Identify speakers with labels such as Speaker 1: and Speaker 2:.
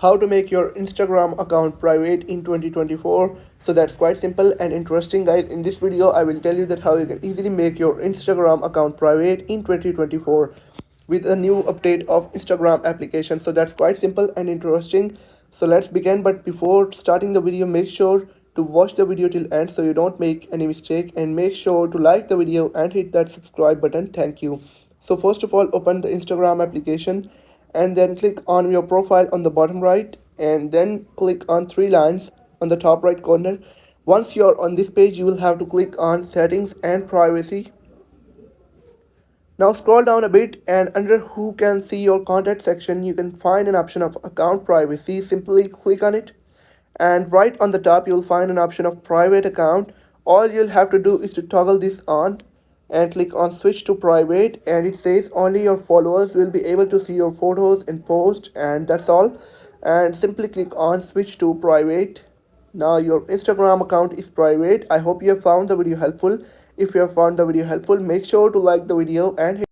Speaker 1: how to make your Instagram account private in 2024. So that's quite simple and interesting, guys. In this video I will tell you that how you can easily make your Instagram account private in 2024 with a new update of Instagram application. So that's quite simple and interesting. So let's begin, but before starting the video, make sure to watch the video till end so you don't make any mistake, and make sure to like the video and hit that subscribe button. Thank you. So first of all, open the Instagram application and then click on your profile on the bottom right, and then click on three lines on the top right corner. Once you're on this page, you will have to click on settings and privacy. Now scroll down a bit, and under who can see your contact section, you can find an option of account privacy. Simply click on it, and right on the top you'll find an option of private account. All you'll have to do is to toggle this on and click on switch to private, and it says only your followers will be able to see your photos and post, and that's all. And simply click on switch to private. Now your Instagram account is private. I hope you have found the video helpful. If you have found the video helpful, make sure to like the video and